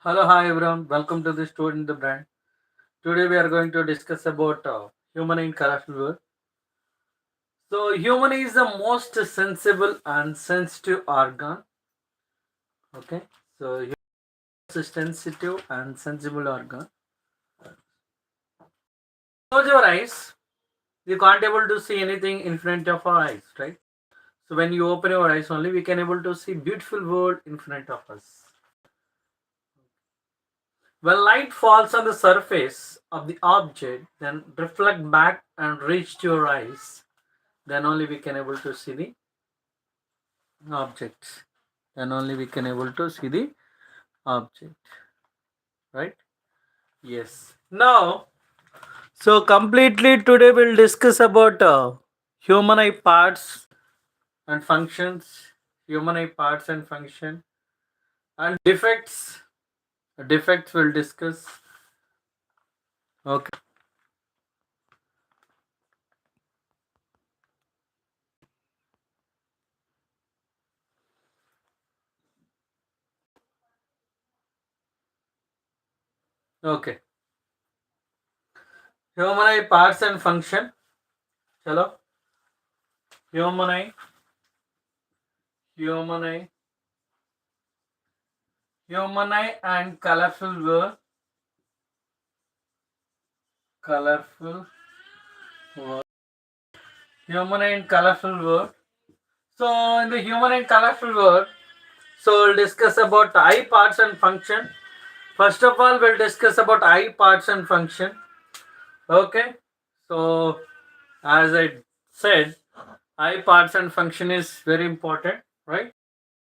Hello, hi everyone. Welcome to the Student the Brand. Today we are going to discuss about human in colorful world. So, human is the most sensible and sensitive organ. Okay, so human is a sensitive and sensible organ. Close your eyes. You can't able to see anything in front of our eyes, right? So when you open your eyes only, we can able to see beautiful world in front of us. When light falls on the surface of the object, then reflect back and reach to your eyes, then only we can able to see the objects. Then only we can able to see the object, right? Yes. Now, so completely today we'll discuss about human eye parts and functions, human eye parts and function, and defects. Defects we'll discuss. Okay. Okay. Human eye parts and function. Chalo. Human eye. Human eye. Human eye and colorful world. Colorful world. Human eye and colorful world. So in the human and colorful world, so we'll discuss about eye parts and function. First of all, we'll discuss about eye parts and function. Okay. So as I said, eye parts and function is very important, right?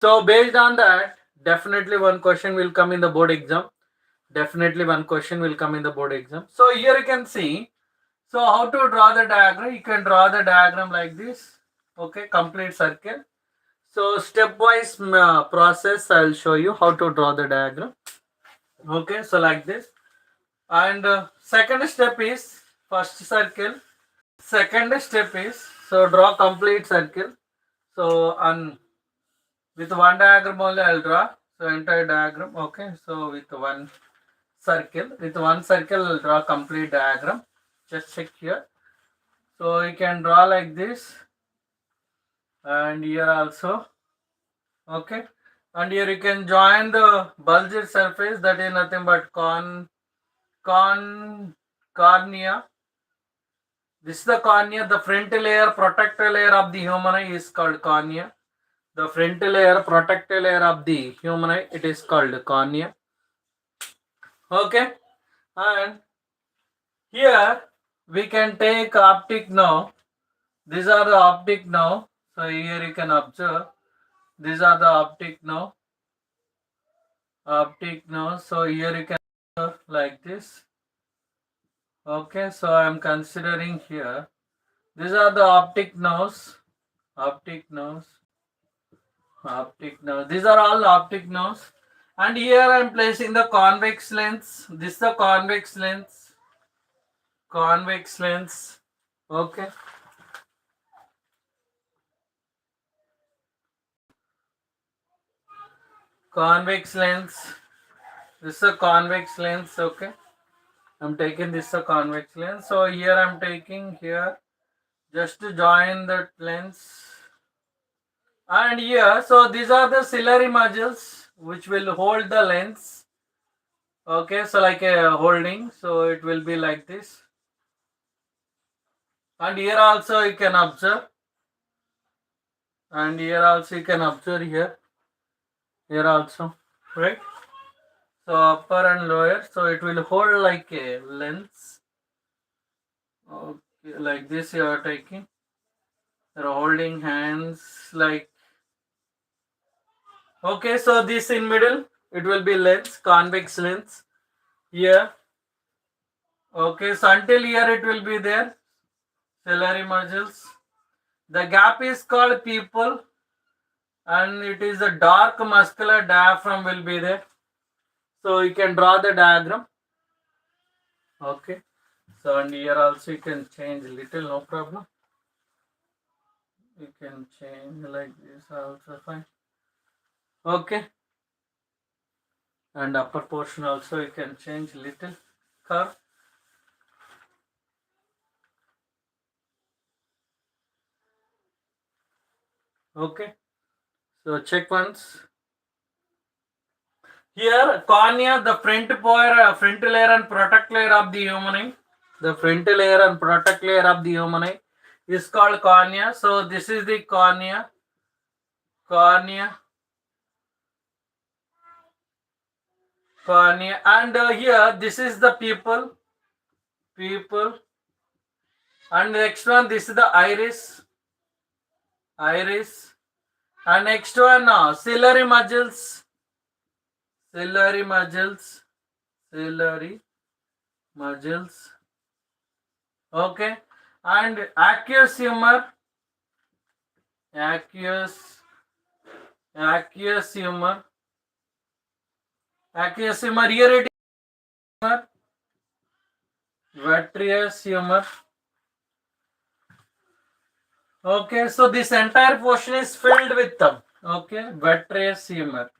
So based on that, definitely one question will come in the board exam. Definitely one question will come in the board exam. So here you can see. So how to draw the diagram? You can draw the diagram like this. Okay, complete circle. So stepwise process, I'll show you how to draw the diagram. Okay, so like this. And second step is first circle. Second step is, so draw complete circle. So on with one diagram only I'll draw. So entire diagram. Okay, so with one circle, I'll draw complete diagram. Just check here. So you can draw like this, and here also. Okay, and here you can join the bulged surface, that is nothing but cornea. This is the cornea. The front layer, protector layer of the human eye is called cornea. The front layer, protector layer of the human eye, it is called cornea. Okay, and here we can take optic now. These are the optic now. So here you can observe. These are the optic now. Optic now. So here you can observe like this. Okay, so I am considering here. These are the optic nerves. Optic nerves. Optic nerves. These are all optic nerves. And here I am placing the convex lens. This is the convex lens. Convex lens. Okay. Convex lens. This is a convex lens. Okay. I'm taking this a convex lens. So here I'm taking here just to join that lens. And here, so these are the ciliary muscles which will hold the lens. Okay, so like a holding, so it will be like this. And here also you can observe. And here also you can observe here. Here also, right? So upper and lower, so it will hold like a lens. Okay, like this you are taking. You're holding hands like. Okay, so this in middle, it will be lens, convex lens. Here. Okay, so until here it will be there. Ciliary muscles. The gap is called pupil, and it is a dark muscular diaphragm will be there. So you can draw the diagram. Okay. So and here also you can change a little, no problem. You can change like this also fine. Okay. and upper portion also you can change little curve. Okay, so check once. Here cornea, the front layer and protect layer of the human eye. The front layer and protect layer of the human eye is called cornea. So this is the cornea, and here this is the pupil, and next one this is the iris, and next one ciliary muscles, ciliary muscles. Okay, and aqueous humor, aqueous humor, here it is humor, vitreous humor. Okay, so this entire portion is filled with them. Okay, vitreous humor,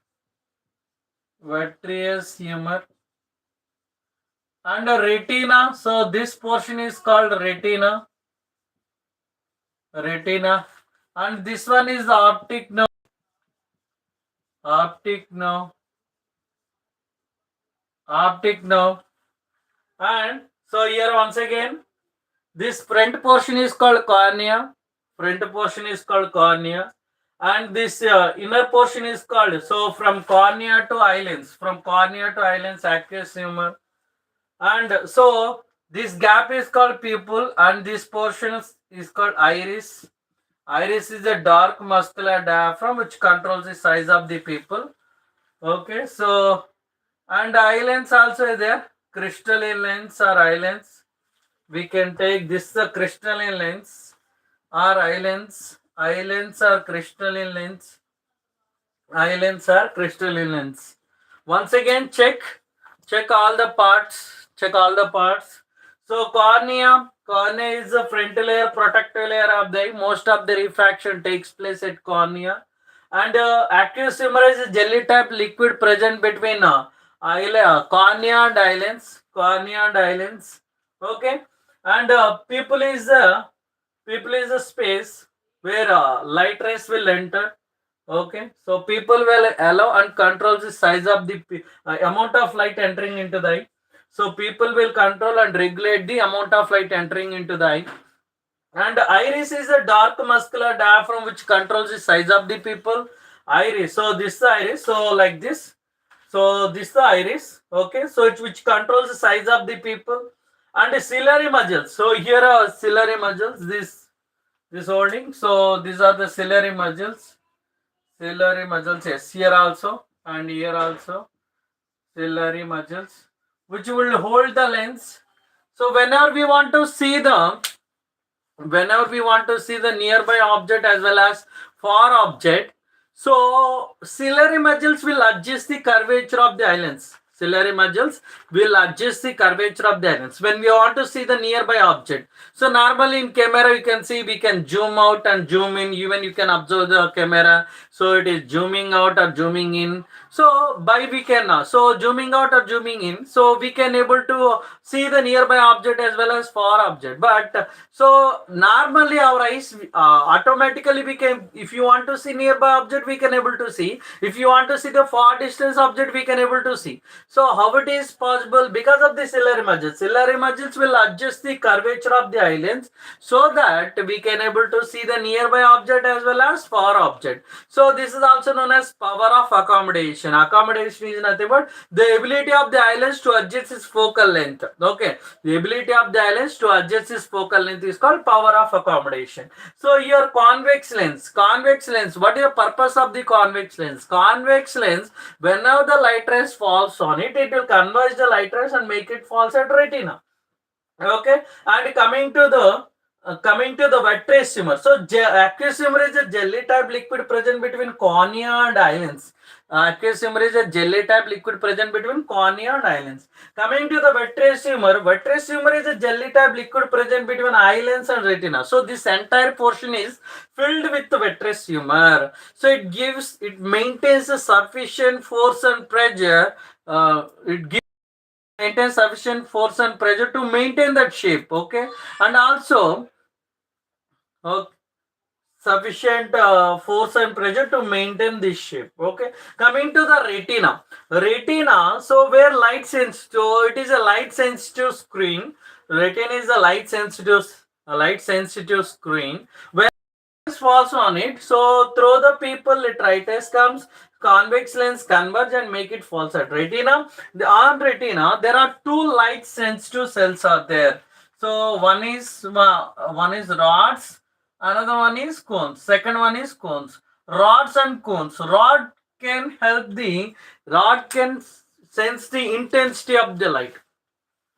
and a retina. So this portion is called retina, and this one is the optic nerve, and so here once again, this front portion is called cornea, and this inner portion is called, so from cornea to eyelids, aqueous humor, and so this gap is called pupil, and this portion is called iris. Iris is a dark muscular diaphragm which controls the size of the pupil. Okay, so and eye lens also is there, crystalline lens or eye lens. We can take this the crystalline lens or eye lens. Eye lens or crystalline lens. Once again, check all the parts. So cornea is the front layer, protective layer of the eye. Most of the refraction takes place at cornea. And aqueous humor is a jelly type liquid present between cornea and eye lens. Okay, and pupil is a space where light rays will enter. Okay, so people will allow and control the size of the amount of light entering into the eye. So people will control and regulate the amount of light entering into the eye. And iris is a dark muscular diaphragm which controls the size of the pupil. Iris. So this is the iris. So like this. So this is the iris. Okay. So which controls the size of the pupil. And the ciliary muscles. So here are ciliary muscles. This holding. So these are the ciliary muscles. Yes, here also and here also ciliary muscles which will hold the lens. So whenever we want to see the nearby object as well as far object, so ciliary muscles will adjust the curvature of the eye lens. When we want to see the nearby object. So normally in camera you can see we can zoom out and zoom in, even you can observe the camera, so it is zooming out or zooming in. So zooming out or zooming in, so we can able to see the nearby object as well as far object. But so normally our eyes automatically we can, if you want to see nearby object we can able to see, if you want to see the far distance object we can able to see. So how it is possible? Because of the ciliary muscles. Ciliary muscles will adjust the curvature of the eye lens so that we can able to see the nearby object as well as far object. So this is also known as power of accommodation. Accommodation is nothing but the ability of the eye lens to adjust its focal length. Okay, the ability of the eye lens to adjust its focal length is called power of accommodation. So here convex lens. What is the purpose of the convex lens? Convex lens, whenever the light rays falls on it will converge the light rays and make it falls at retina. Okay, and coming to the vitreous humor. So aqueous humor is a jelly type liquid present between cornea and eye lens. Aqueous humor is a jelly type liquid present between cornea and eye lens. Coming to the vitreous humor is a jelly type liquid present between eye lens and retina. So this entire portion is filled with the vitreous humor. So it maintains a sufficient force and pressure. It gives maintain sufficient force and pressure to maintain that shape. Okay, and also okay, sufficient force and pressure to maintain this shape. Okay, coming to the retina, so where light sensitive, so it is a light sensitive screen. Retina is a light sensitive screen where falls on it. So through the people its comes, convex lens converge and make it false at retina. On retina there are two light sensitive cells are there. So one is rods, another one is cones, second one is cones. Rods and cones. Rod can sense the intensity of the light.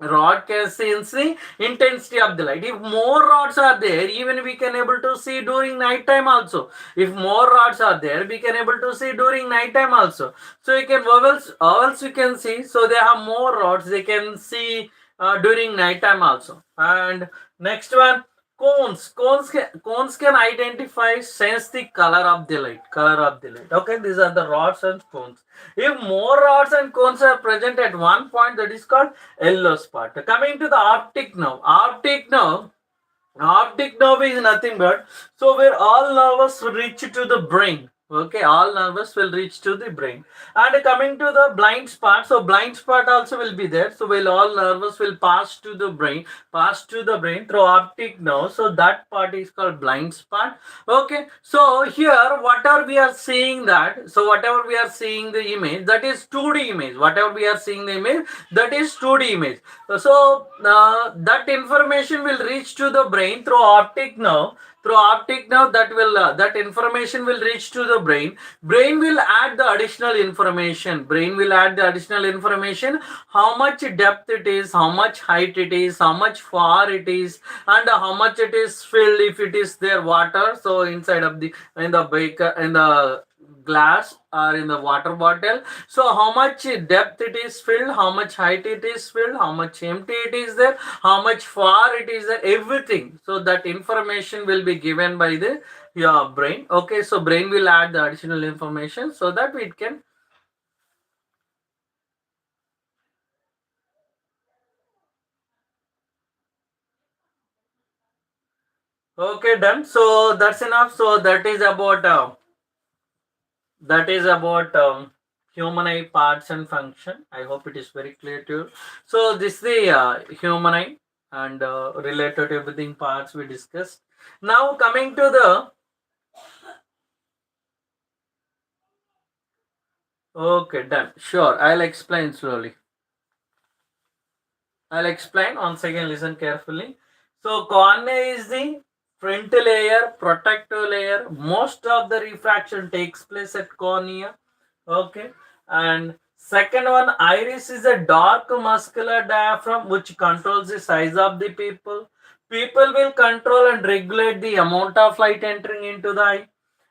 Rod can sense the intensity of the light. If more rods are there, even we can able to see during night time also. If more rods are there, we can able to see during night time also. So you can owls you can see. So they have more rods. They can see during night time also. And next one, cones can identify, sense the color of the light. Okay, these are the rods and cones. If more rods and cones are present at one point, that is called yellow spot. Coming to the optic nerve. Optic nerve is nothing but, so where all nerves reach to the brain. Okay, all nerves will reach to the brain. And coming to the blind spot, so blind spot also will be there. So while all nerves will pass to the brain through optic nerve. So that part is called blind spot. Okay, so here whatever we are seeing the image, that is 2D image. Whatever we are seeing the image, that is 2D image. So that information will reach to the brain through optic nerve. That information will reach to the brain. Brain will add the additional information. How much depth it is, how much height it is, how much far it is, and how much it is filled. If it is there water, so inside of the in the baker in the glass or in the water bottle, so how much depth it is filled, how much height it is filled, how much empty it is there, how much far it is there, everything. So that information will be given by the your brain. Okay, so brain will add the additional information so that it can. Okay, done. So that's enough. So that is about human eye parts and function. I hope it is very clear to you. So this is the human eye and related to everything parts we discussed. Now coming to the. Okay, done. Sure, I'll explain slowly. I'll explain. Once again, listen carefully. So cornea is the front layer, protective layer. Most of the refraction takes place at cornea. Okay. And second one, iris is a dark muscular diaphragm which controls the size of the pupil. People will control and regulate the amount of light entering into the eye.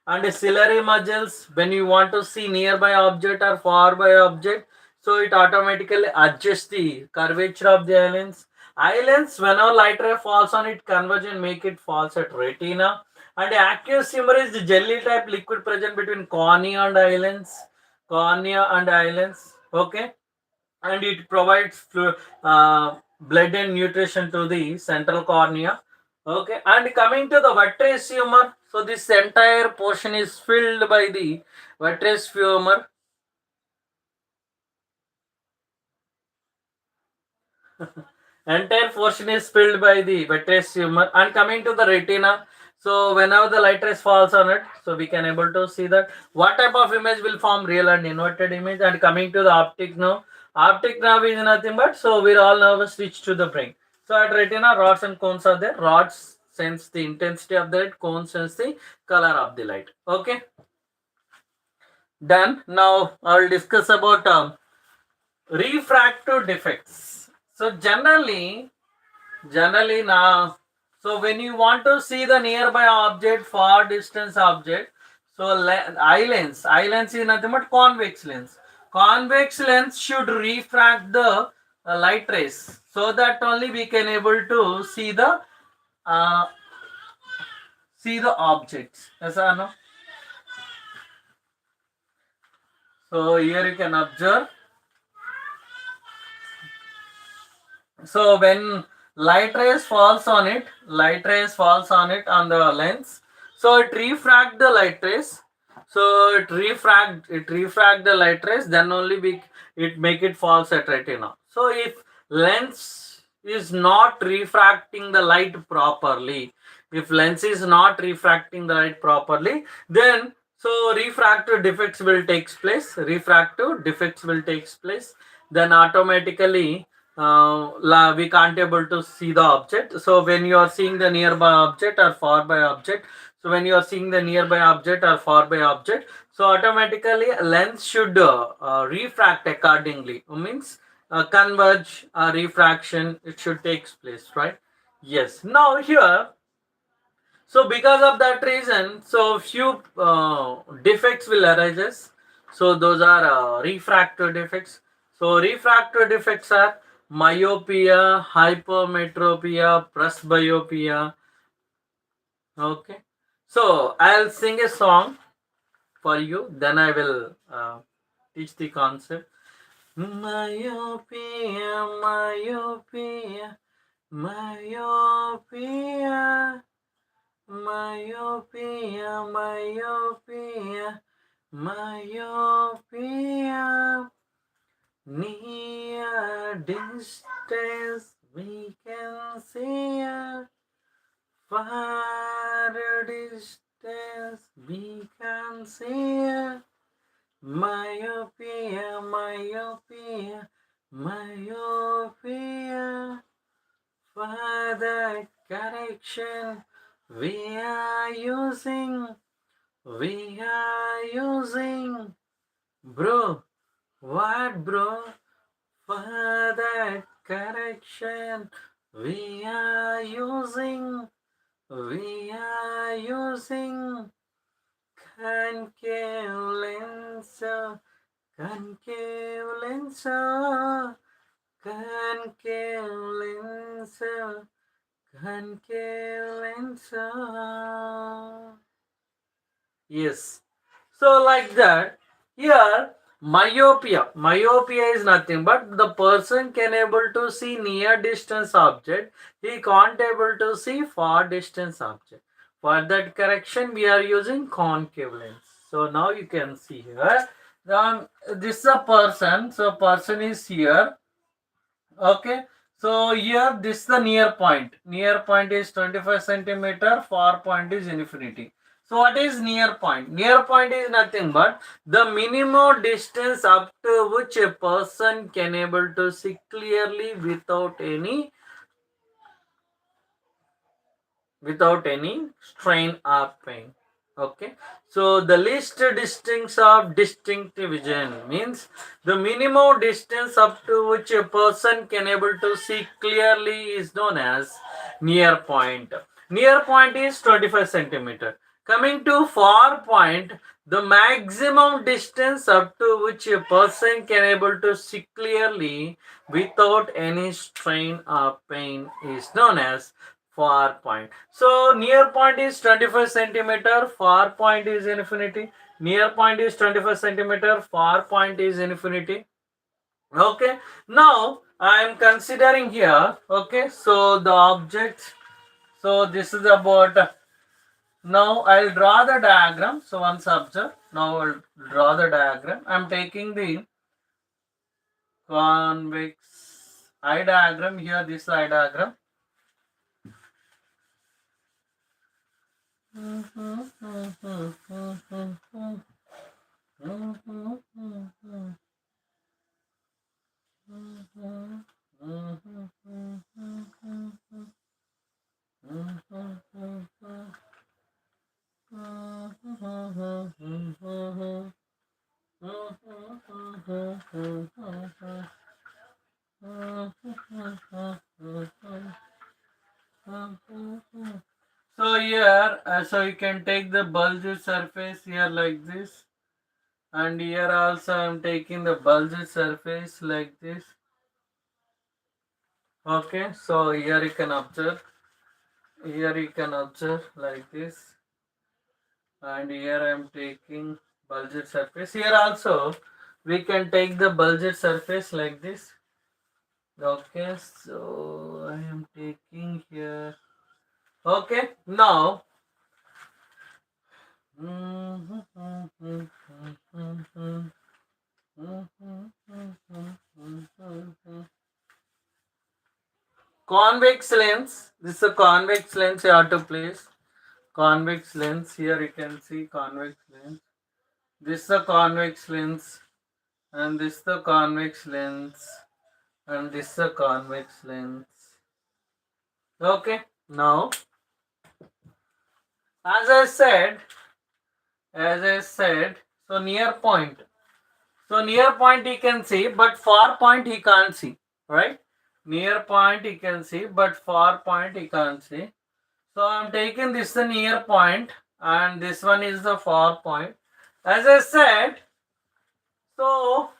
And ciliary muscles, when you want to see nearby object or far by object, so it automatically adjusts the curvature of the lens. Eye lens, whenever light ray falls on it, converge and make it falls at retina. And aqueous humor is the jelly type liquid present between cornea and eye lens. Okay, and it provides blood and nutrition to the central cornea. Okay, and coming to the vitreous humor, so this entire portion is filled by the vitreous humor. Entire portion is filled by the vitreous humor. And coming to the retina, so whenever the light rays falls on it, so we can able to see that what type of image will form real and inverted image. And coming to the optic nerve is nothing but, so we're all nervous reach to the brain. So at retina, rods and cones are there. Rods sense the intensity of the light, cones sense the color of the light. Okay, done. Now I'll discuss about refractive defects. So generally now, so when you want to see the nearby object, far distance object, So eye lens is nothing but convex lens. Convex lens should refract the light rays, so that only we can able to uh, see the objects. Yes or no? So here you can observe. So when light rays falls on it on the lens, so it refract the light rays. So it refract the light rays, then only it make it falls at retina. So if lens is not refracting the light properly, if lens is not refracting the light properly, then so refractive defects will takes place. Refractive defects will takes place. Then automatically we can't able to see the object. So when you are seeing the nearby object or far by object, so when you are seeing the nearby object or far by object, so automatically lens should refract accordingly. Means converge refraction, it should takes place, right? Yes. Now here, so because of that reason, so few defects will arise. So those are refractive defects. So refractive defects are myopia, hypermetropia, presbyopia. Okay. So I'll sing a song for you. Then I will teach the concept. Myopia, myopia, myopia. Myopia, myopia, myopia. Near distance we can see a far distance we can see a myopia, myopia, myopia. For the correction we are using, bro, what bro? For that correction we are using concave lens, concave lens, concave lens, concave lens. Yes. So like that, here myopia is nothing but the person can able to see near distance object, he can't able to see far distance object. For that correction we are using concave lens. So now you can see here, this is a person, so person is here. Okay, so here this is the near point. Near point is 25 centimeter, far point is infinity. So what is near point? Near point is nothing but the minimum distance up to which a person can able to see clearly without any strain or pain. Okay, so the least distance of distinct vision means the minimum distance up to which a person can able to see clearly is known as near point. Near point is 25 centimeter. Coming to far point, the maximum distance up to which a person can able to see clearly without any strain or pain is known as far point. So near point is 25 centimeter, far point is infinity. Near point is 25 centimeter, far point is infinity. Okay, now I am considering here. Okay, so the object, so this is about, now I'll draw the diagram. So once observe, now I'll draw the diagram. I'm taking the convex eye diagram here, this eye diagram. So here, so you can take the bulged surface here like this, and here also I am taking the bulged surface like this. Okay, so here you can observe, like this, and here I am taking bulged surface. Here also we can take the bulged surface like this. Okay, so I am taking here. Okay, now convex lens. This is a convex lens you have to place. Convex lens. Here you can see convex lens. This is a convex lens, and this is the convex lens, and this is a convex lens. Okay, now as I said, so near point. So near point he can see, but far point he can't see, right? Near point he can see, but far point he can't see. So I'm taking this the near point, and this one is the far point. As I said, so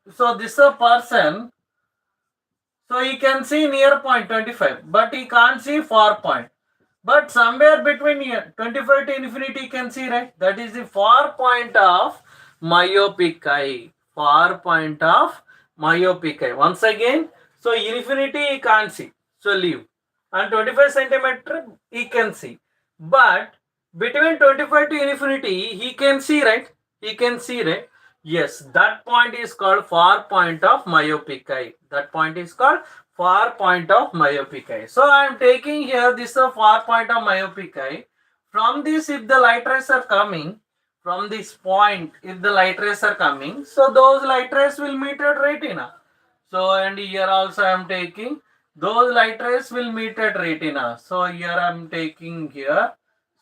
this is a person. So he can see near point 25, but he can't see far point. But somewhere between here, 25 to infinity, you can see, right? That is the far point of myopic eye. Far point of myopic eye. Once again, so infinity he can't see. So leave. And 25 centimeter he can see. But between 25 to infinity, he can see, right? He can see, right? Yes, that point is called far point of myopic eye. That point is called far point of myopic eye. So I am taking here this far point of myopic eye. From this, if the light rays are coming, from this point, if the light rays are coming, so those light rays will meet at retina. So, and here also I am taking, those light rays will meet at retina. So here I am taking here.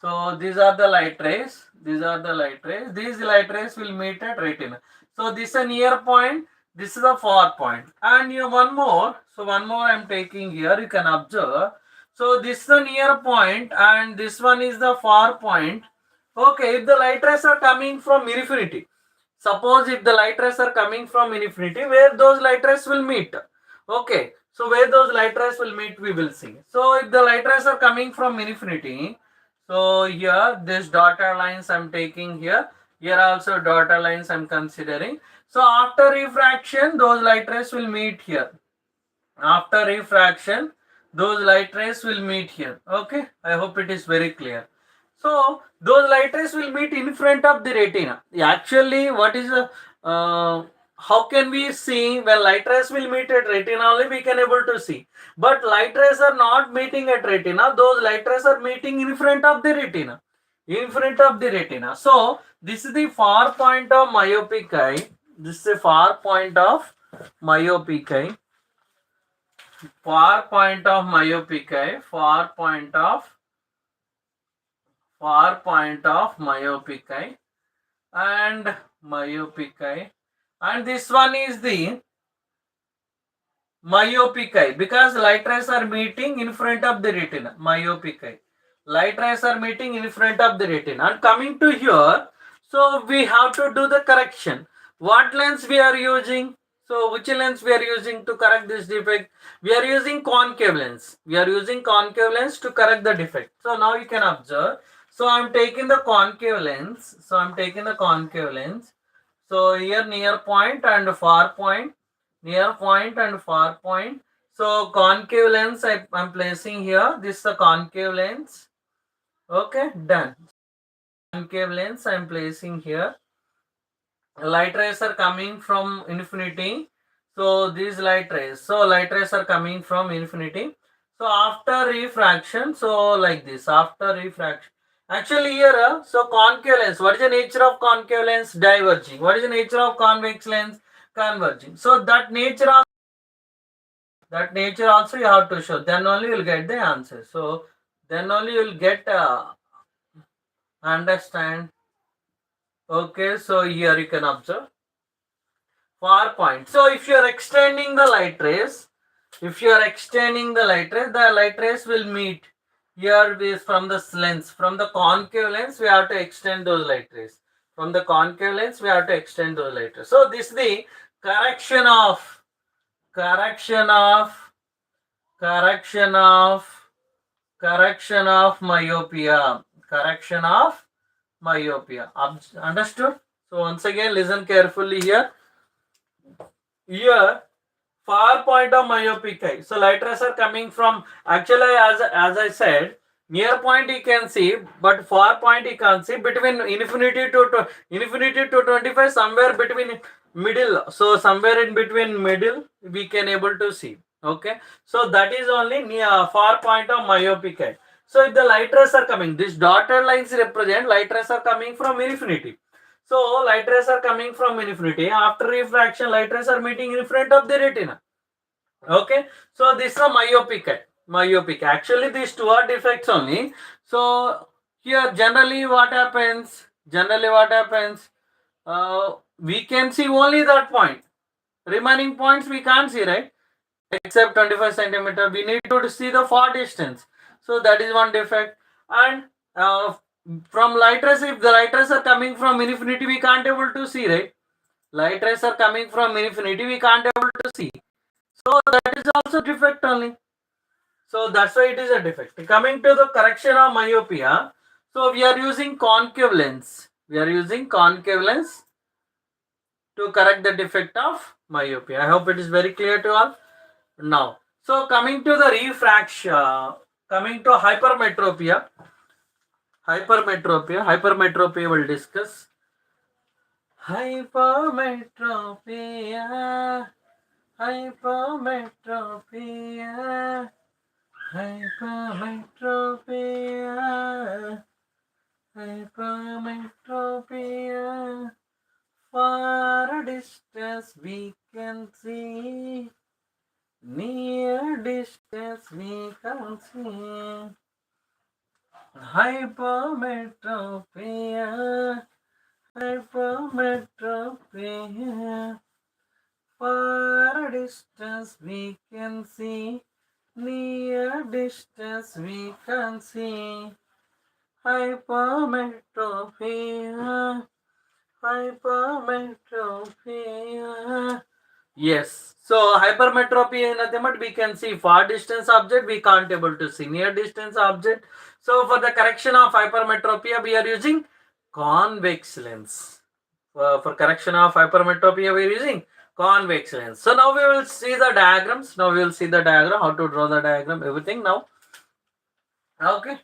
So these are the light rays. These are the light rays. These light rays will meet at retina. So this is a near point. This is a far point. And here one more. So one more I am taking here. You can observe. So this is the near point, and this one is the far point. Okay, if the light rays are coming from infinity. Suppose if the light rays are coming from infinity, where those light rays will meet. Okay, so where those light rays will meet, we will see. So if the light rays are coming from infinity, so here this dotted lines I'm taking here. Here also dotted lines I'm considering. So after refraction, those light rays will meet here. After refraction, those light rays will meet here. Okay, I hope it is very clear. So those light rays will meet in front of the retina. Actually, what is the how can we see when light rays will meet at retina only we can able to see. But light rays are not meeting at retina. Those light rays are meeting in front of the retina. In front of the retina. So this is the far point of myopic eye. This is a far point of myopic eye. Far point of myopic eye. Far point of myopic eye and myopic eye, and this one is the myopic eye because light rays are meeting in front of the retina. Myopic eye, light rays are meeting in front of the retina. And coming to here, so we have to do the correction. What lens we are using? So which lens we are using to correct this defect? We are using concave lens. We are using concave lens to correct the defect. So now you can observe. So I am taking the concave lens. So here near point and far point. Near point and far point. So concave lens I am placing here. This is the concave lens. Okay, done. Concave lens I am placing here. Light rays are coming from infinity. So these light rays. So light rays are coming from infinity. So after refraction, so like this. After refraction. Actually here, so concave lens. What is the nature of concave lens? Diverging. What is the nature of convex lens? Converging. So that nature also you have to show. Then only you will get the answer. So then only you will get understand. Okay, so here you can observe far point. So if you are extending the light rays, the light rays will meet Here is from the lens, from the concave lens, we have to extend those light rays. From the concave lens, we have to extend those light rays. So this is the correction of, correction of, correction of, correction of myopia, correction of myopia. Understood? So once again, listen carefully here. Here, far point of myopic eye. So light rays are coming from, actually as I said, near point you can see, but far point you can't see. Between infinity to 25, somewhere between middle. So somewhere in between middle we can able to see. Okay, so that is only near far point of myopic eye. So if the light rays are coming, this dotted lines represent light rays are coming from infinity. So light rays are coming from infinity. After refraction, light rays are meeting in front of the retina. Okay, so this is a myopic eye. Myopic. Actually, these two are defects only. So here, generally, what happens? Generally, what happens? We can see only that point. Remaining points we can't see, right? Except 25 centimeter. We need to see the far distance. So that is one defect. And from light rays, if the light rays are coming from infinity, we can't able to see, right? Light rays are coming from infinity, we can't able to see. So that is also defect only. So that's why it is a defect. Coming to the correction of myopia, so we are using concave lens. We are using concave lens to correct the defect of myopia. I hope it is very clear to all. Now, so coming to the refraction, coming to hypermetropia, hypermetropia will discuss. Hypermetropia, hypermetropia, hypermetropia, hypermetropia. Far distance we can see, near distance we can see. Hypermetropia, hypermetropia. Far distance we can see, near distance we can see. Hypermetropia, hypermetropia. Yes. So hypermetropia is nothing but we can see far distance object, we can't able to see near distance object. So for the correction of hypermetropia, we are using convex lens. For correction of hypermetropia, we are using convex lens. So now we will see the diagrams. Now we will see the diagram, how to draw the diagram, everything now. Okay.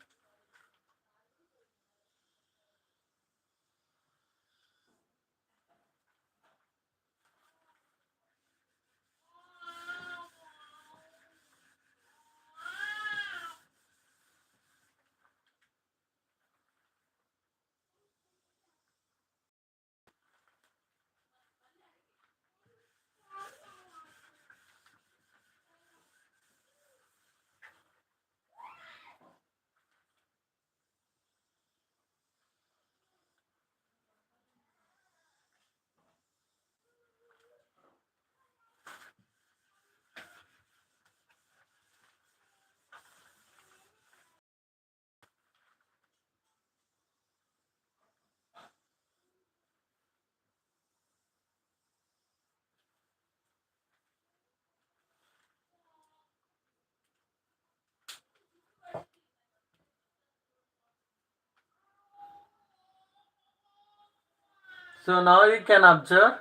So now you can observe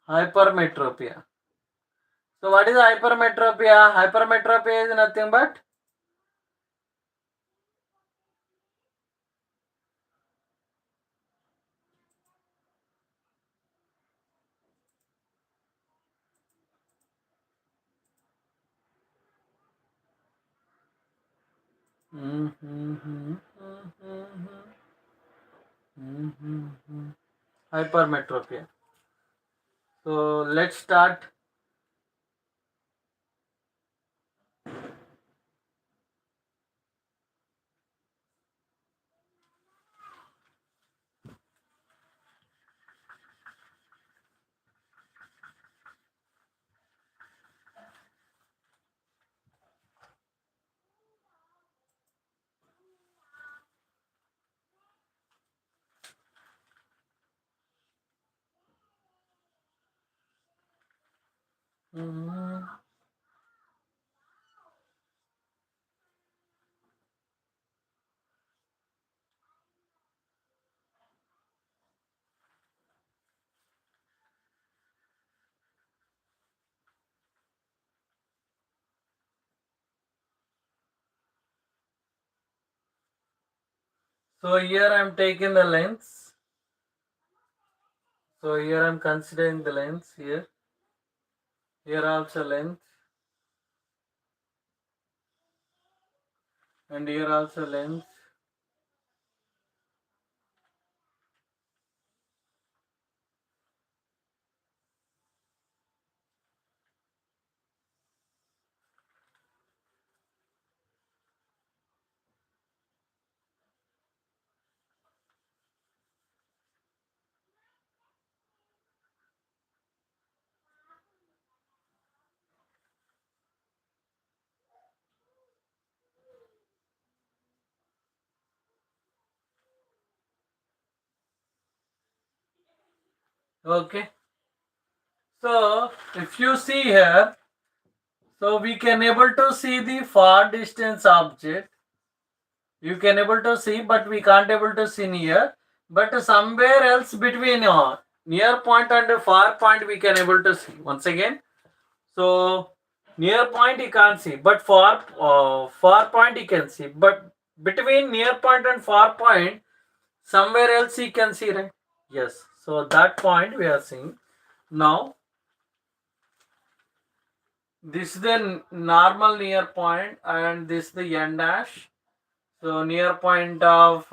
hypermetropia. So what is hypermetropia? Hypermetropia is nothing but hypermetropia. So let's start. Mhm. So here I am taking the lens. So here I am considering the lens here. Here also lens. And here also lens. Okay. So if you see here, so we can able to see the far distance object. You can able to see, but we can't able to see near. But somewhere else between near point and far point we can able to see. Once again, so near point you can't see, but far point you can see. But between near point and far point, somewhere else you can see, right? Yes. So that point we are seeing. Now this is the normal near point and this is the end dash. So near point of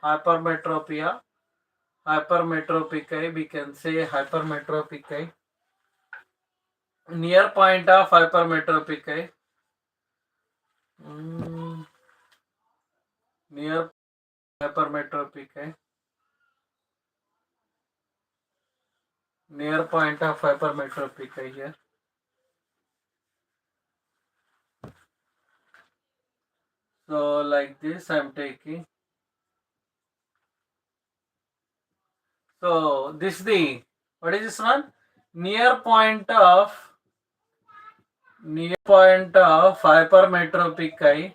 hypermetropia, hypermetropic eye, we can say hypermetropic eye. Near point of hypermetropic eye. Near hypermetropic eye. Near point of hypermetropic eye here. So like this I am taking. So this is the, what is this one? Near point of hypermetropic eye.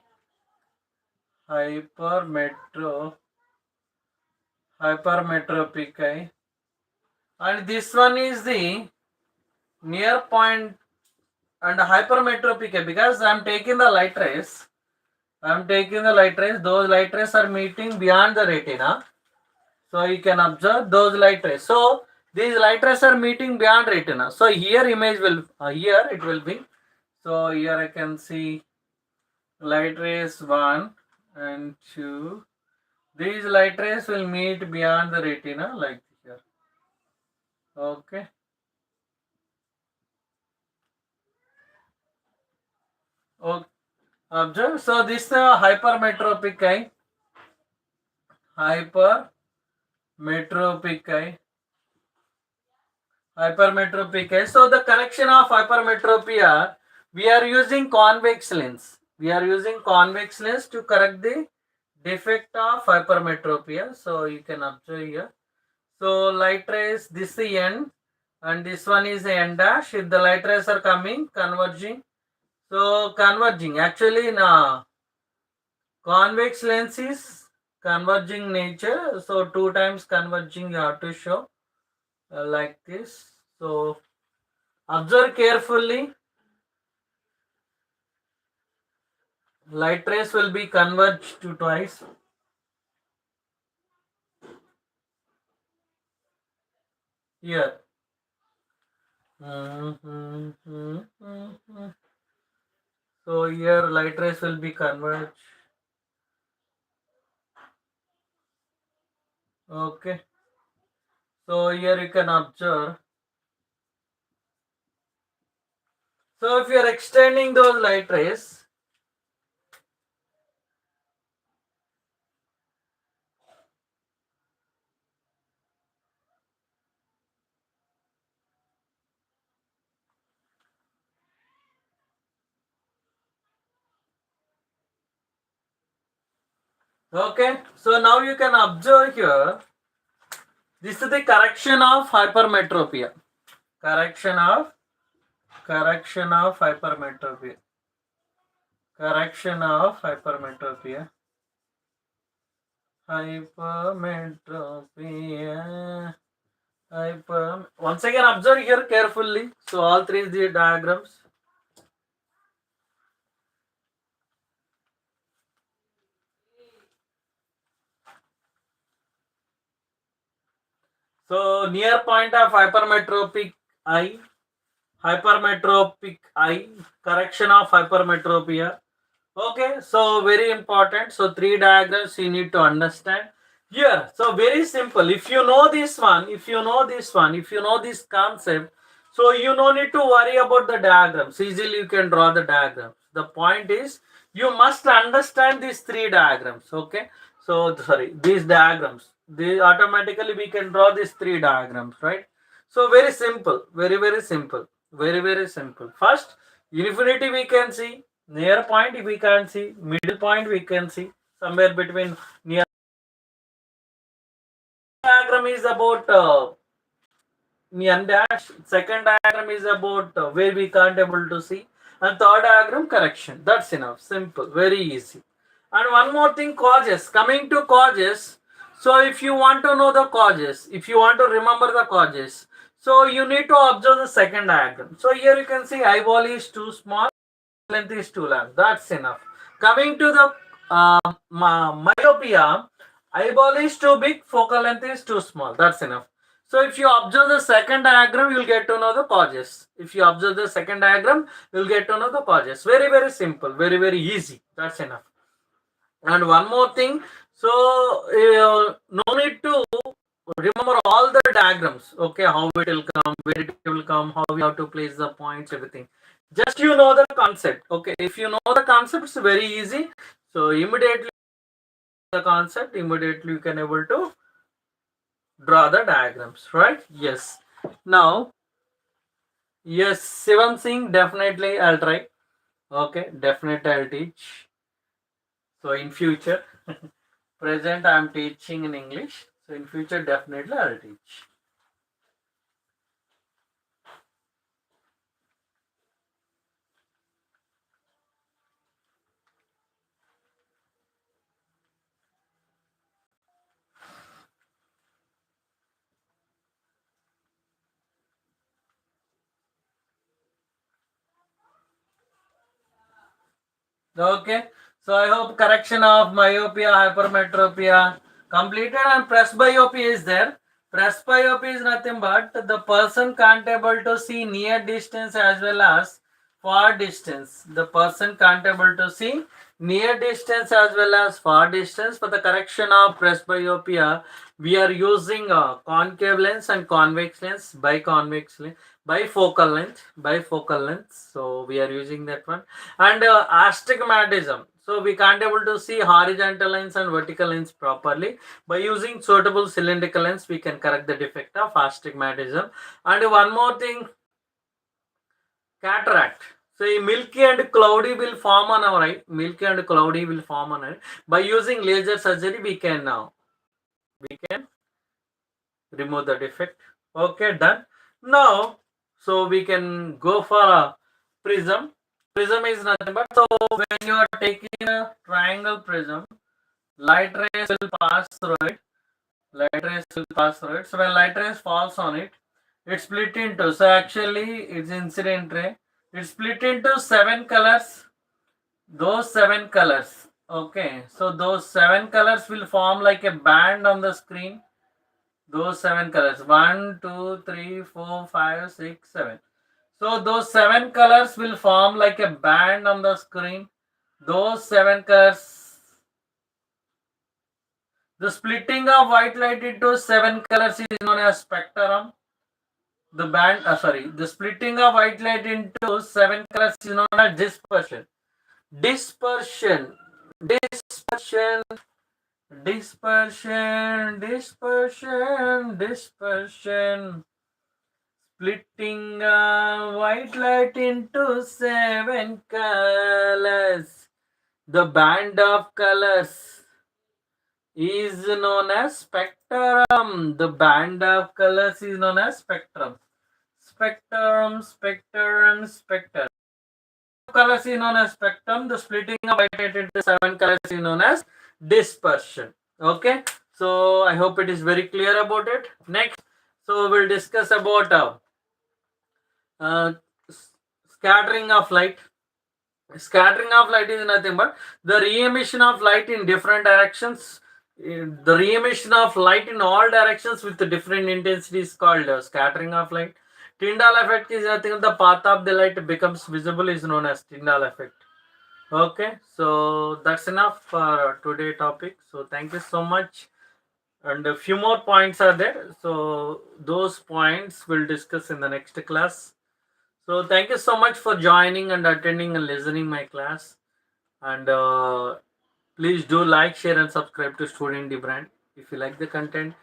Hypermetropic eye. And this one is the near point and hypermetropic eye, because I am taking the light rays. Those light rays are meeting beyond the retina. So you can observe those light rays. So these light rays are meeting beyond retina. So here image will, here it will be. So here I can see light rays 1 and 2. These light rays will meet beyond the retina like here. Okay. Okay. Observe. So this is the hypermetropic eye. Hypermetropic eye. Hypermetropic eye. So the correction of hypermetropia, we are using convex lens. We are using convex lens to correct the defect of hypermetropia. So you can observe here. So light rays, this is the end and this one is the end dash. If the light rays are coming, converging. So converging, actually in convex lens is converging nature. So 2 times converging you have to show like this. So observe carefully. Light rays will be converged to twice. Here. So here light rays will be converged. Okay. So here you can observe. So if you are extending those light rays, okay. So now you can observe here. This is the correction of hypermetropia. Correction of Correction of hypermetropia. Correction of hypermetropia. Hypermetropia. Once again, observe here carefully. So all three is the diagrams. So near point of hypermetropic eye, correction of hypermetropia. Okay, so very important. So three diagrams you need to understand here. So very simple. If you know this one, if you know this concept, so you no need to worry about the diagrams. Easily you can draw the diagrams. The point is you must understand these three diagrams. Okay, so sorry, these diagrams. Automatically we can draw these three diagrams, right? So very simple, very simple, very simple. First, infinity we can see. Near point we can see, middle point we can see, somewhere between near. Diagram is about near dash. Second diagram is about where we can't able to see, and third diagram correction. That's enough. Simple, very easy. And one more thing, causes. Coming to causes. So if you want to know the causes, if you want to remember the causes, so you need to observe the second diagram. So here you can see eyeball is too small, length is too long. That's enough. Coming to the myopia, eyeball is too big, focal length is too small. That's enough. So if you observe the second diagram, you'll get to know the causes. If you observe the second diagram, you'll get to know the causes. Very simple, very easy. That's enough. And one more thing, so no need to remember all the diagrams. Okay, how it will come, where it will come, how we have to place the points, everything. Just you know the concept. Okay, if you know the concept, it's very easy. So immediately the concept, immediately you can able to draw the diagrams, right? Yes. Now, yes, Shivam Singh, definitely I'll try. Okay, definitely I'll teach. So in future, present I'm teaching in English. So in future, definitely I'll teach. Okay, so I hope correction of myopia, hypermetropia completed, and presbyopia is there. Presbyopia is nothing but the person can't able to see near distance as well as far distance. The person can't able to see near distance as well as far distance. For the correction of presbyopia, we are using concave lens and convex lens, biconvex lens, bifocal length. So we are using that one. And astigmatism, so we can't able to see horizontal lines and vertical lines properly. By using suitable cylindrical lens, we can correct the defect of astigmatism. And one more thing, cataract. So milky and cloudy will form on our eye. Milky and cloudy will form on our eye. By using laser surgery, we can remove the defect. Okay, done. Now, so we can go for a prism. Prism is nothing but, so when you are taking a triangle prism, light rays will pass through it. Light rays will pass through it. So when light rays falls on it, it's split into. So actually, it's incident ray. It's split into 7 colors. Those 7 colors. Okay, so those 7 colors will form like a band on the screen. Those 7 colors, 1 2 3 4 5 6 7. So those 7 colors will form like a band on the screen. Those 7 colors, the splitting of white light into 7 colors is known as spectrum. The splitting of white light into 7 colors is known as dispersion. Dispersion, dispersion, dispersion, dispersion, dispersion. Splitting white light into 7 colors. The band of colors is known as spectrum. The band of colors is known as spectrum. Spectrum. Colors is known as spectrum. The splitting of light into 7 colors is known as dispersion. Okay, so I hope it is very clear about it. Next, so we'll discuss about uh, scattering of light. Scattering of light is nothing but the re-emission of light in different directions. The re-emission of light in all directions with different intensity is called scattering of light. Tyndall effect is nothing but the path of the light becomes visible is known as Tyndall effect. Okay, so that's enough for today topic. So thank you so much. And a few more points are there. So those points we'll discuss in the next class. So thank you so much for joining and attending and listening my class. And please do like, share, and subscribe to Student the Brand. If you like the content,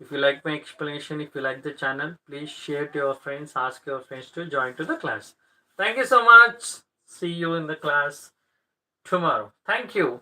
if you like my explanation, if you like the channel, please share to your friends. Ask your friends to join to the class. Thank you so much. See you in the class tomorrow. Thank you.